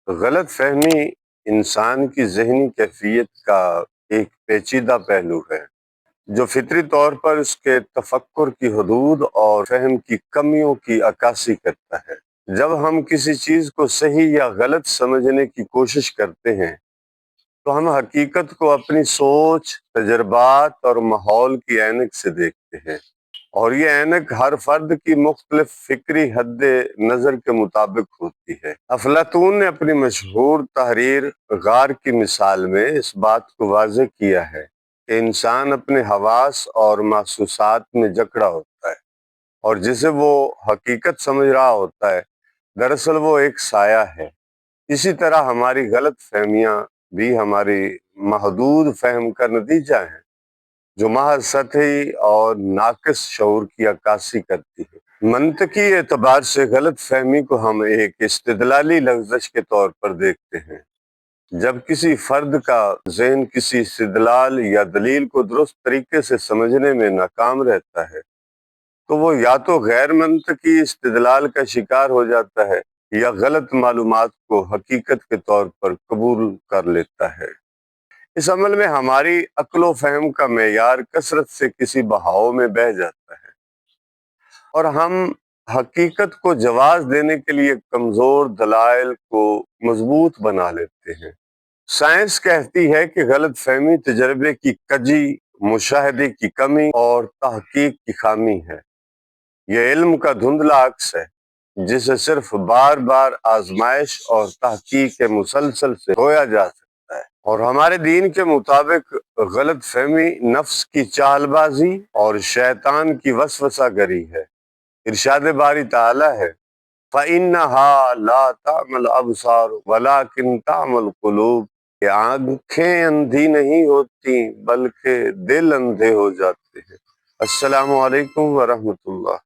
غلط فہمی انسان کی ذہنی کیفیت کا ایک پیچیدہ پہلو ہے جو فطری طور پر اس کے تفکر کی حدود اور فہم کی کمیوں کی عکاسی کرتا ہے۔ جب ہم کسی چیز کو صحیح یا غلط سمجھنے کی کوشش کرتے ہیں تو ہم حقیقت کو اپنی سوچ، تجربات اور ماحول کی عینک سے دیکھتے ہیں، اور یہ عینک ہر فرد کی مختلف فکری حد نظر کے مطابق ہوتی ہے۔ افلاطون نے اپنی مشہور تحریر غار کی مثال میں اس بات کو واضح کیا ہے کہ انسان اپنے حواس اور محسوسات میں جکڑا ہوتا ہے، اور جسے وہ حقیقت سمجھ رہا ہوتا ہے دراصل وہ ایک سایہ ہے۔ اسی طرح ہماری غلط فہمیاں بھی ہماری محدود فہم کا نتیجہ ہیں، جو محض سطحی اور ناقص شعور کی عکاسی کرتی ہے۔ منطقی اعتبار سے غلط فہمی کو ہم ایک استدلالی لغزش کے طور پر دیکھتے ہیں۔ جب کسی فرد کا ذہن کسی استدلال یا دلیل کو درست طریقے سے سمجھنے میں ناکام رہتا ہے تو وہ یا تو غیر منطقی استدلال کا شکار ہو جاتا ہے یا غلط معلومات کو حقیقت کے طور پر قبول کر لیتا ہے۔ اس عمل میں ہماری عقل و فہم کا معیار کثرت سے کسی بہاؤ میں بہہ جاتا ہے، اور ہم حقیقت کو جواز دینے کے لیے کمزور دلائل کو مضبوط بنا لیتے ہیں۔ سائنس کہتی ہے کہ غلط فہمی تجربے کی کجی، مشاہدے کی کمی اور تحقیق کی خامی ہے۔ یہ علم کا دھندلا عکس ہے جسے صرف بار بار آزمائش اور تحقیق کے مسلسل سے دھویا جا سکتا ہے۔ اور ہمارے دین کے مطابق غلط فہمی نفس کی چال بازی اور شیطان کی وسوسہ گری ہے۔ ارشاد باری تعالی ہے فَإِنَّهَا لَا تَعْمَى الْأَبْصَارُ وَلَكِنْ تَعْمَى الْقُلُوبُ، کہ آنکھیں اندھی نہیں ہوتی بلکہ دل اندھے ہو جاتے ہیں۔ السلام علیکم ورحمۃ اللہ۔